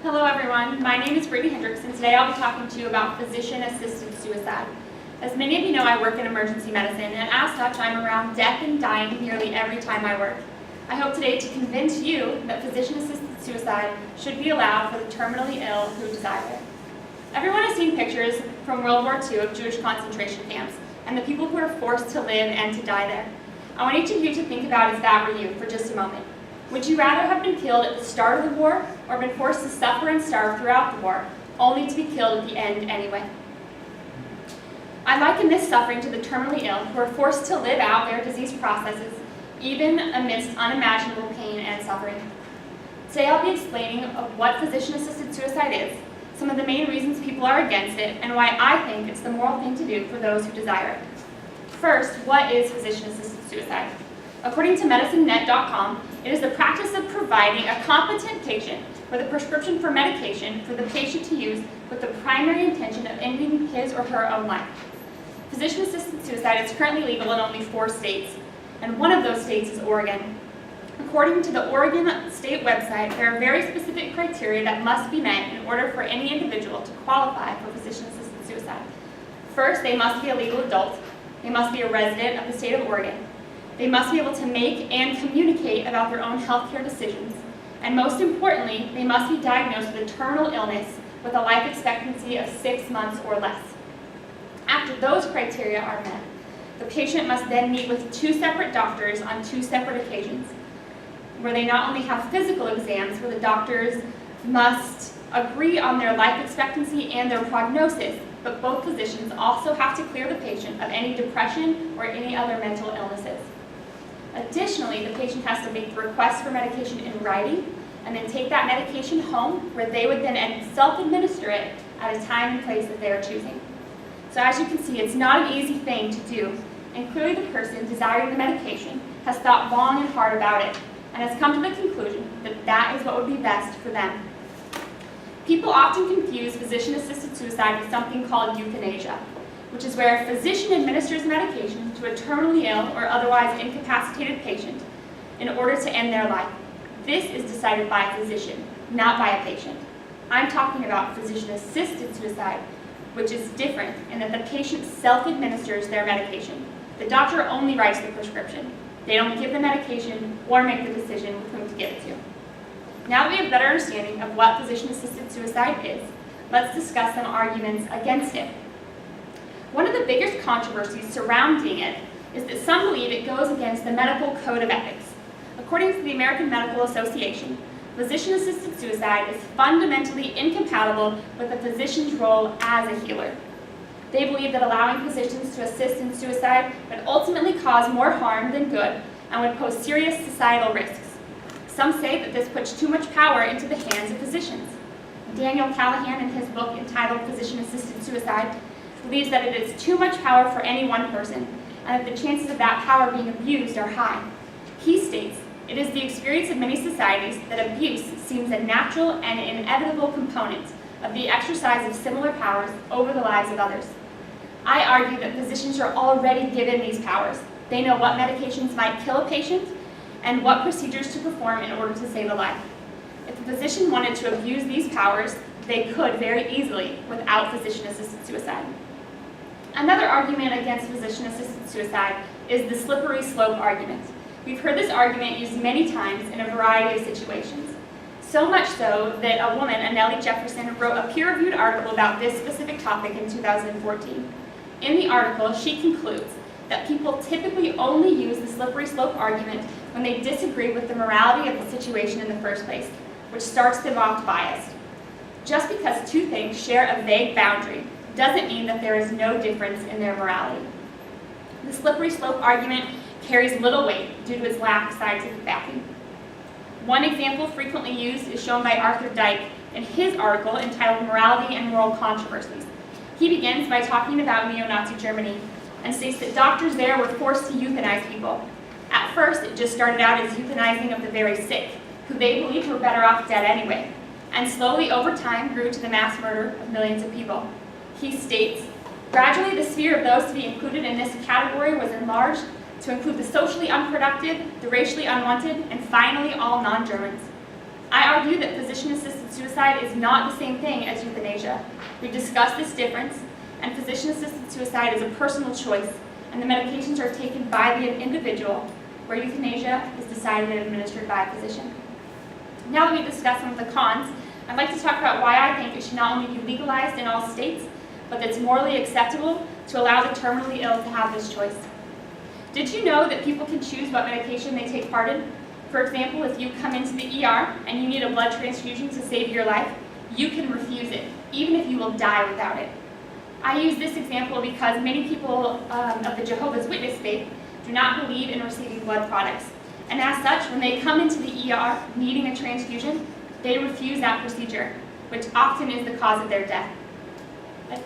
Hello everyone, my name is Brittany Hendricks and today I'll be talking to you about physician-assisted suicide. As many of you know, I work in emergency medicine and as such I'm around death and dying nearly every time I work. I hope today to convince you that physician-assisted suicide should be allowed for the terminally ill who desire it. Everyone has seen pictures from World War II of Jewish concentration camps and the people who were forced to live and to die there. I want each of you to think about if that were you for just a moment. Would you rather have been killed at the start of the war or been forced to suffer and starve throughout the war, only to be killed at the end anyway? I liken this suffering to the terminally ill who are forced to live out their disease processes, even amidst unimaginable pain and suffering. Today I'll be explaining what physician-assisted suicide is, some of the main reasons people are against it, and why I think it's the moral thing to do for those who desire it. First, what is physician-assisted suicide? According to MedicineNet.com, it is the practice of providing a competent patient with a prescription for medication for the patient to use with the primary intention of ending his or her own life. Physician-assisted suicide is currently legal in only 4 states, and one of those states is Oregon. According to the Oregon State website, there are very specific criteria that must be met in order for any individual to qualify for physician-assisted suicide. First, they must be a legal adult. They must be a resident of the state of Oregon. They must be able to make and communicate about their own healthcare decisions. And most importantly, they must be diagnosed with a terminal illness with a life expectancy of 6 months or less. After those criteria are met, the patient must then meet with 2 separate doctors on 2 separate occasions, where they not only have physical exams, where the doctors must agree on their life expectancy and their prognosis, but both physicians also have to clear the patient of any depression or any other mental illnesses. Additionally, the patient has to make the request for medication in writing and then take that medication home where they would then self-administer it at a time and place that they are choosing. So as you can see, it's not an easy thing to do, and clearly the person desiring the medication has thought long and hard about it and has come to the conclusion that that is what would be best for them. People often confuse physician-assisted suicide with something called euthanasia, which is where a physician administers medication to a terminally ill or otherwise incapacitated patient in order to end their life. This is decided by a physician, not by a patient. I'm talking about physician-assisted suicide, which is different in that the patient self-administers their medication. The doctor only writes the prescription. They don't give the medication or make the decision with whom to give it to. Now that we have a better understanding of what physician-assisted suicide is, let's discuss some arguments against it. One of the biggest controversies surrounding it is that some believe it goes against the medical code of ethics. According to the American Medical Association, physician-assisted suicide is fundamentally incompatible with a physician's role as a healer. They believe that allowing physicians to assist in suicide would ultimately cause more harm than good and would pose serious societal risks. Some say that this puts too much power into the hands of physicians. Daniel Callahan, in his book entitled Physician-Assisted Suicide, believes that it is too much power for any one person, and that the chances of that power being abused are high. He states, "It is the experience of many societies that abuse seems a natural and inevitable component of the exercise of similar powers over the lives of others." I argue that physicians are already given these powers. They know what medications might kill a patient and what procedures to perform in order to save a life. If a physician wanted to abuse these powers, they could very easily without physician-assisted suicide. Another argument against physician-assisted suicide is the slippery slope argument. We've heard this argument used many times in a variety of situations. So much so that a woman, Anneli Jefferson, wrote a peer-reviewed article about this specific topic in 2014. In the article, she concludes that people typically only use the slippery slope argument when they disagree with the morality of the situation in the first place, which starts them off biased. Just because 2 things share a vague boundary doesn't mean that there is no difference in their morality. The slippery slope argument carries little weight due to its lack of scientific backing. One example frequently used is shown by Arthur Dyke in his article entitled Morality and Moral Controversies. He begins by talking about neo-Nazi Germany and states that doctors there were forced to euthanize people. At first, it just started out as euthanizing of the very sick, who they believed were better off dead anyway, and slowly over time grew to the mass murder of millions of people. He states, "Gradually the sphere of those to be included in this category was enlarged to include the socially unproductive, the racially unwanted, and finally all non-Germans. I argue that physician-assisted suicide suicide is not the same thing as euthanasia. We've discussed this difference, and physician-assisted suicide is a personal choice, and the medications are taken by the individual, where euthanasia is decided and administered by a physician. Now that we've discussed some of the cons, I'd like to talk about why I think it should not only be legalized in all states, but that it's morally acceptable to allow the terminally ill to have this choice. Did you know that people can choose what medication they take part in? For example, if you come into the ER and you need a blood transfusion to save your life, you can refuse it, even if you will die without it. I use this example because many people of the Jehovah's Witness faith do not believe in receiving blood products. And as such, when they come into the ER needing a transfusion, they refuse that procedure, which often is the cause of their death.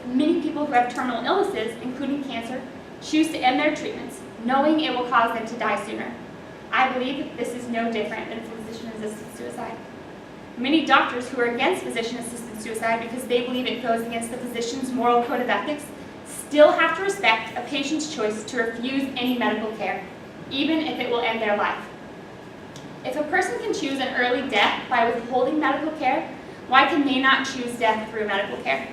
Many people who have terminal illnesses, including cancer, choose to end their treatments, knowing it will cause them to die sooner. I believe that this is no different than physician-assisted suicide. Many doctors who are against physician-assisted suicide because they believe it goes against the physician's moral code of ethics still have to respect a patient's choice to refuse any medical care, even if it will end their life. If a person can choose an early death by withholding medical care, why can they not choose death through medical care?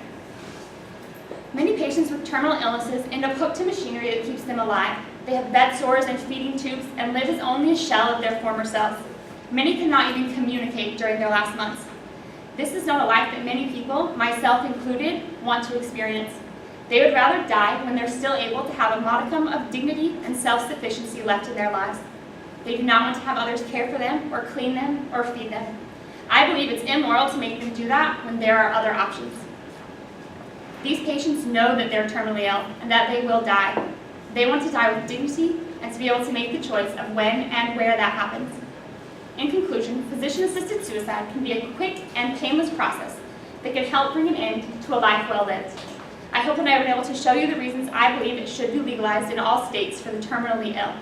Many patients with terminal illnesses end up hooked to machinery that keeps them alive. They have bed sores and feeding tubes and live as only a shell of their former selves. Many cannot even communicate during their last months. This is not a life that many people, myself included, want to experience. They would rather die when they're still able to have a modicum of dignity and self-sufficiency left in their lives. They do not want to have others care for them or clean them or feed them. I believe it's immoral to make them do that when there are other options. These patients know that they're terminally ill and that they will die. They want to die with dignity and to be able to make the choice of when and where that happens. In conclusion, physician-assisted suicide can be a quick and painless process that can help bring an end to a life well lived. I hope that I've been able to show you the reasons I believe it should be legalized in all states for the terminally ill.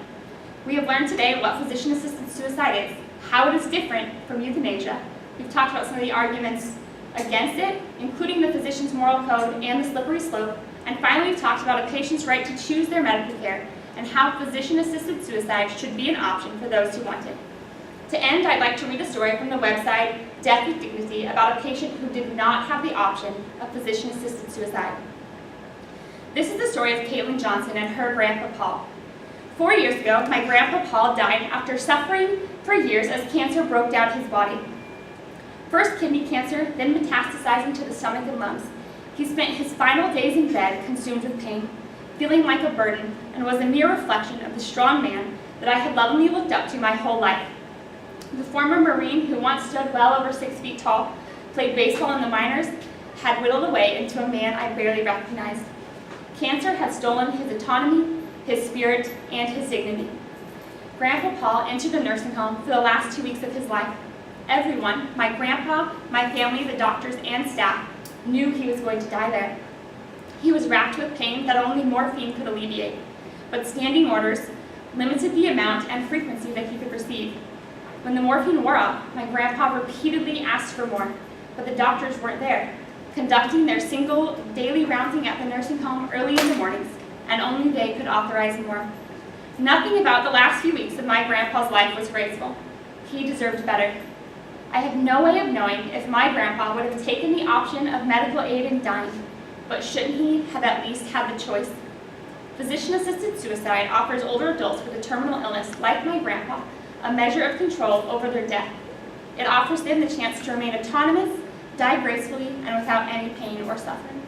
We have learned today what physician-assisted suicide is, how it is different from euthanasia. We've talked about some of the arguments against it, including the physician's moral code and the slippery slope. And finally, we've talked about a patient's right to choose their medical care and how physician-assisted suicide should be an option for those who want it. To end, I'd like to read a story from the website Death with Dignity about a patient who did not have the option of physician-assisted suicide. This is the story of Caitlin Johnson and her grandpa Paul. 4 years ago, my grandpa Paul died after suffering for years as cancer broke down his body. First kidney cancer, then metastasizing to the stomach and lungs. He spent his final days in bed consumed with pain, feeling like a burden, and was a mere reflection of the strong man that I had lovingly looked up to my whole life. The former Marine, who once stood well over 6 feet tall, played baseball in the minors, had whittled away into a man I barely recognized. Cancer had stolen his autonomy, his spirit, and his dignity. Grandpa Paul entered the nursing home for the last 2 weeks of his life. Everyone, my grandpa, my family, the doctors, and staff, knew he was going to die there. He was racked with pain that only morphine could alleviate, but standing orders limited the amount and frequency that he could receive. When the morphine wore off, my grandpa repeatedly asked for more, but the doctors weren't there, conducting their single daily rounding at the nursing home early in the mornings, and only they could authorize more. Nothing about the last few weeks of my grandpa's life was graceful. He deserved better. I have no way of knowing if my grandpa would have taken the option of medical aid in dying, but shouldn't he have at least had the choice? Physician-assisted suicide offers older adults with a terminal illness, like my grandpa, a measure of control over their death. It offers them the chance to remain autonomous, die gracefully, and without any pain or suffering.